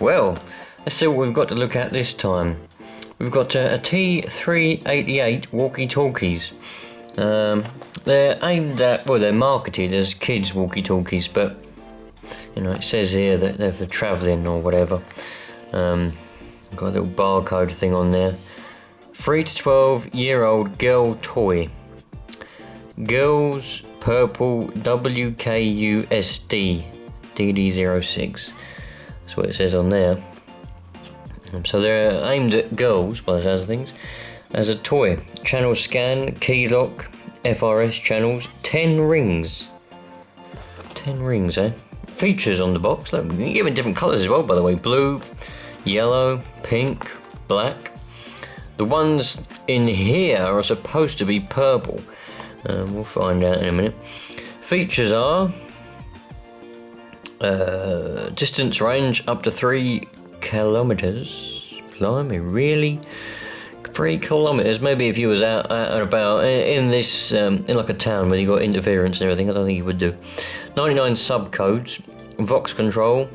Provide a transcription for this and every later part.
Well, let's see what we've got to look at this time. We've got a T-388 walkie-talkies. They're aimed at, well, they're marketed as kids walkie-talkies, but you know, it says here that they're for travelling or whatever. Got a little barcode thing on there. 3 to 12-year-old girl toy. Girls purple WKUSD DD06. That's what it says on there. So they're aimed at girls, by the sounds of things, as a toy. Channel scan, key lock, FRS channels, 10 rings. 10 rings, eh? Features on the box. Look, you give it different colours as well, by the way. Blue, yellow, pink, black. The ones in here are supposed to be purple. We'll find out in a minute. Features are distance range up to 3 kilometers. Blimey, really? 3 kilometers? Maybe if you was out and about in this, in like a town where you got interference and everything, I don't think you would do. 99 subcodes, Vox control,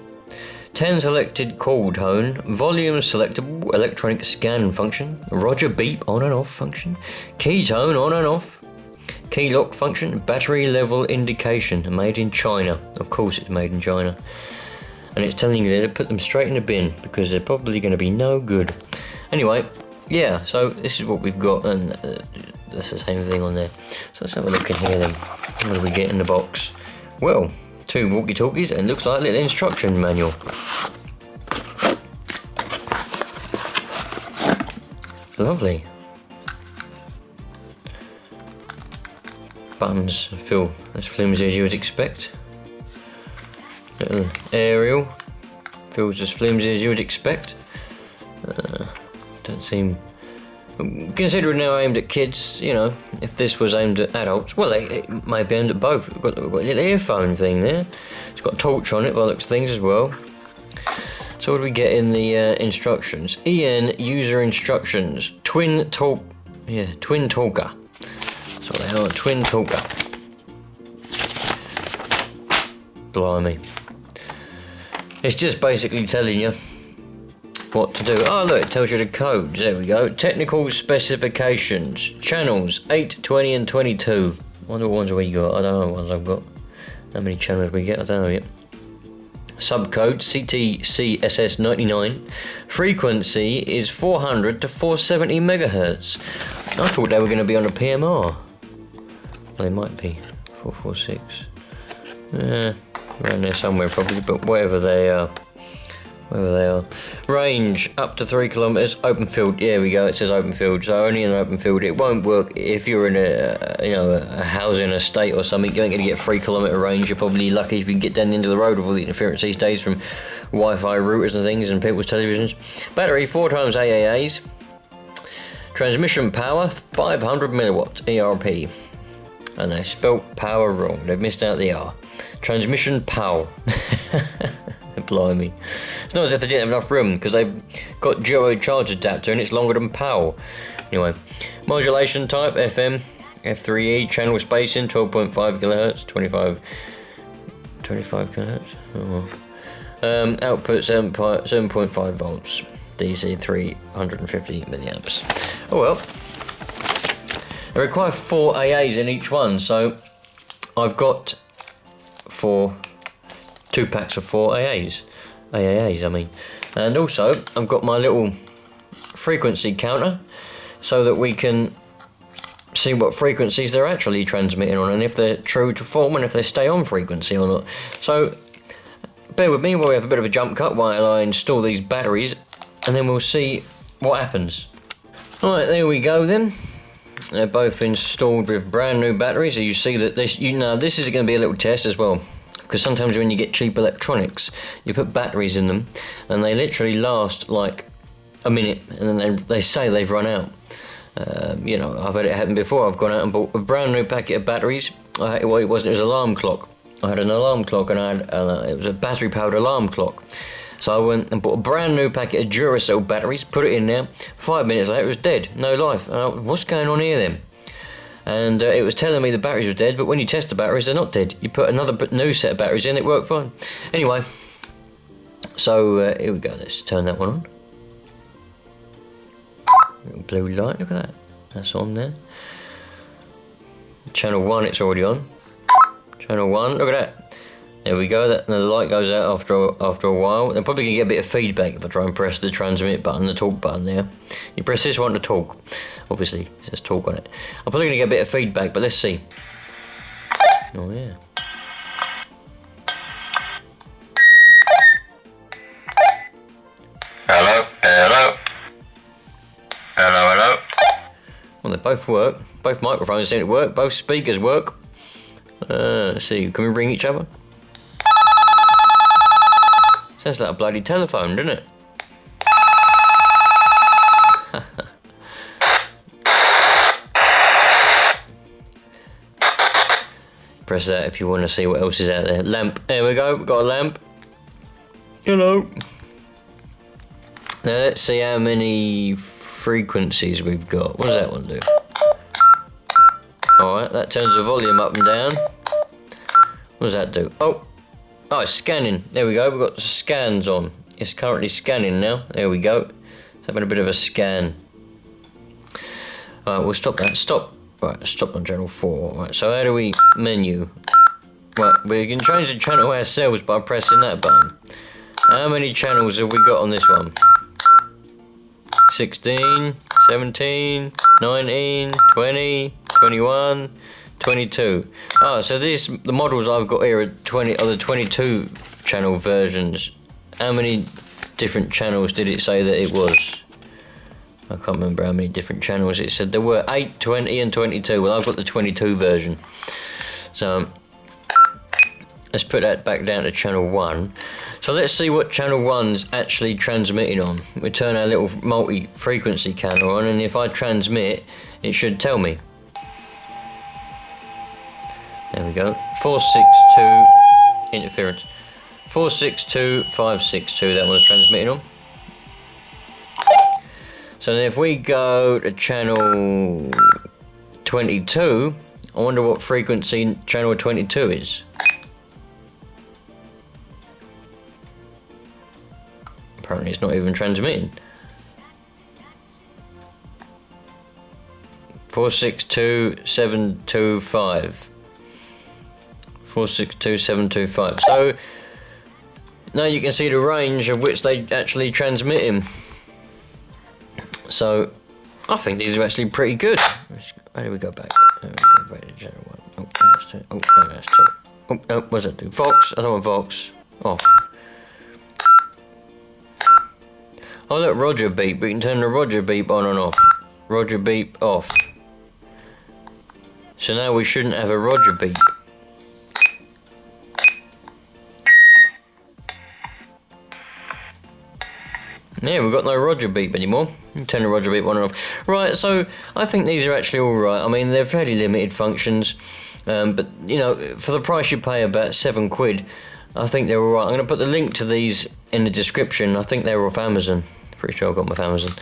10 selected call tone, volume selectable, electronic scan function, Roger beep on and off function, key tone on and off, key lock function, battery level indication, made in China. Of course it's made in China. And it's telling you there to put them straight in the bin because they're probably going to be no good. Anyway, yeah, so this is what we've got, and that's the same thing on there. So let's have a look in here then. What do we get in the box? Well, 2 walkie-talkies and looks like a little instruction manual. Lovely. Buttons feel as flimsy as you would expect. Little aerial, feels as flimsy as you would expect. Don't seem, considering now aimed at kids, you know, if this was aimed at adults, well, it may be aimed at both. We've got a little earphone thing there. It's got a torch on it by the looks of things as well. So what do we get in the instructions? EN user instructions, twin talker. That's what they are, twin talker. Blimey. It's just basically telling you what to do. Oh look, it tells you the codes. There we go. Technical specifications. Channels 8, 20 and 22. Wonder what ones we got. I don't know what ones I've got. How many channels we get? I don't know yet. Subcode CTCSS99. Frequency is 400 to 470 megahertz. I thought they were going to be on a PMR. Well, they might be. 446. Around there somewhere probably, but wherever they are. Range up to 3 kilometers. Open field. There we go. It says open field. So only in an open field. It won't work if you're in a housing estate or something. You ain't going to get 3 kilometer range. You're probably lucky if you can get down into the road with all the interference these days from Wi-Fi routers and things and people's televisions. Battery 4 times AAAs. Transmission power 500 milliwatt ERP. And they spelt power wrong. They've missed out the R. Transmission power. Blimey. It's not as if they didn't have enough room because they've got duo charge adapter and it's longer than PAL. Anyway, modulation type FM, F3E, channel spacing 12.5 kilohertz, 25 kilohertz. Output 7.5 volts, DC 350 milliamps. Oh well. I require 4 AAs in each one, so I've got 2 packs of 4 AAs, I mean. And also, I've got my little frequency counter so that we can see what frequencies they're actually transmitting on and if they're true to form and if they stay on frequency or not. So, bear with me while we have a bit of a jump cut while I install these batteries and then we'll see what happens. Alright, there we go then. They're both installed with brand new batteries. So you see that this is going to be a little test as well. Because sometimes when you get cheap electronics, you put batteries in them and they literally last like a minute and then they say they've run out. You know, I've had it happen before. I've gone out and bought a brand new packet of batteries. It was an alarm clock. I had an alarm clock and it was a battery powered alarm clock. So I went and bought a brand new packet of Duracell batteries, put it in there. 5 minutes later it was dead, no life. What's going on here then? And it was telling me the batteries were dead, but when you test the batteries, they're not dead. You put another new set of batteries in, it worked fine. Anyway, So here we go, let's turn that one on. Little blue light, look at that. That's on there. Channel 1, it's already on. Channel 1, look at that. There we go, the light goes out after a while. They're probably going to get a bit of feedback if I try and press the transmit button, the talk button there. You press this one to talk. Obviously, it says talk on it. I'm probably going to get a bit of feedback, but let's see. Oh yeah. Hello, hello. Hello, hello. Well, they both work. Both microphones seem to work. Both speakers work. Let's see, can we ring each other? Sounds like a bloody telephone, doesn't it? Press that if you want to see what else is out there. Lamp. There we go. We've got a lamp. Hello. Now let's see how many frequencies we've got. What does that one do? Alright, that turns the volume up and down. What does that do? Oh, it's scanning. There we go. We've got scans on. It's currently scanning now. There we go. It's having a bit of a scan. Alright, we'll stop that. Stop. Right, stop on channel 4. Right, so how do we menu? Right, we can change the channel ourselves by pressing that button. How many channels have we got on this one? 16, 17, 19, 20, 21, 22. Oh, so the models I've got here are the 22 channel versions. How many different channels did it say that it was? I can't remember how many different channels it said. There were 8, 20 and 22. Well, I've got the 22 version. So let's put that back down to channel 1. So let's see what channel 1's actually transmitting on. We turn our little multi-frequency counter on, and if I transmit, it should tell me. There we go. 462 interference. 462 562. That one's transmitting on. So then if we go to channel 22, I wonder what frequency channel 22 is. Apparently it's not even transmitting. 462725. 462725. So now you can see the range of which they actually transmit in. So I think these are actually pretty good. How do we go back? There we go back to channel 1. Oh, that's 2. Oh, no, that's 2. Oh, no, what does that do? Vox. I don't want Vox. Off. Oh look, Roger beep. We can turn the Roger beep on and off. Roger beep off. So now we shouldn't have a Roger beep. Yeah, we've got no Roger beep anymore. You can turn the Roger beep on and off. Right, so I think these are actually alright. I mean, they're fairly limited functions. But, you know, for the price you pay, about £7, I think they're alright. I'm going to put the link to these in the description. I think they're off Amazon. Pretty sure I got them off Amazon.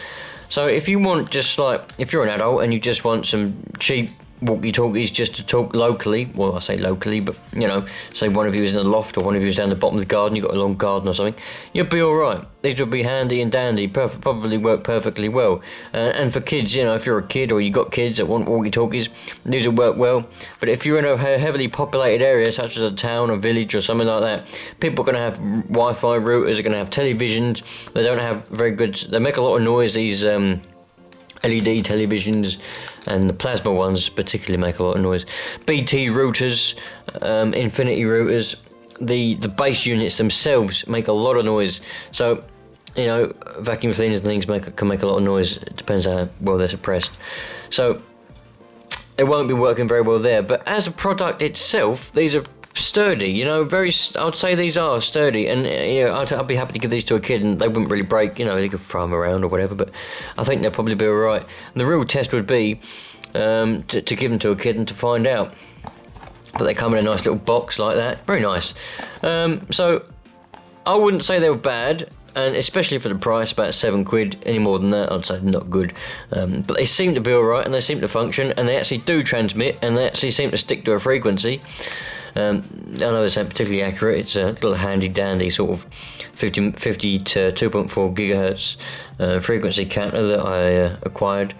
So if you want just like, if you're an adult and you just want some cheap walkie-talkies just to talk locally, well I say locally, but you know, say one of you is in the loft or one of you is down the bottom of the garden, you've got a long garden or something, you'll be alright. These would be handy and dandy, probably work perfectly well. And for kids, you know, if you're a kid or you got kids that want walkie-talkies, these will work well. But if you're in a heavily populated area such as a town or village or something like that, people are going to have Wi-Fi routers, they're going to have televisions, they don't have very good, they make a lot of noise, these LED televisions, and the plasma ones particularly make a lot of noise. BT routers, infinity routers, the base units themselves make a lot of noise. So, you know, vacuum cleaners and things can make a lot of noise. It depends how well they're suppressed. So, it won't be working very well there. But as a product itself, these are sturdy, you know, I'd say these are sturdy, and you know, I'd be happy to give these to a kid and they wouldn't really break, you know, they could throw them around or whatever, but I think they'll probably be alright. The real test would be to give them to a kid and to find out. But they come in a nice little box like that, very nice. So I wouldn't say they were bad, and especially for the price, about £7. Any more than that, I'd say not good. But they seem to be alright, and they seem to function, and they actually do transmit, and they actually seem to stick to a frequency. I know this ain't particularly accurate. It's a little handy dandy sort of 50 to 2.4 gigahertz frequency counter that I acquired.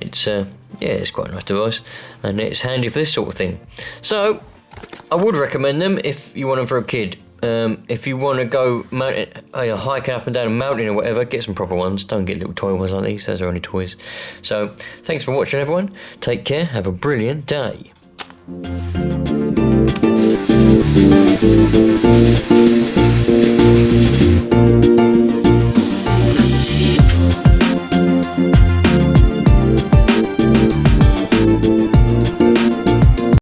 It's yeah, it's quite a nice device, and it's handy for this sort of thing. So I would recommend them if you want them for a kid. If you want to go hiking up and down a mountain or whatever, get some proper ones. Don't get little toy ones like these. Those are only toys. So thanks for watching, everyone. Take care. Have a brilliant day.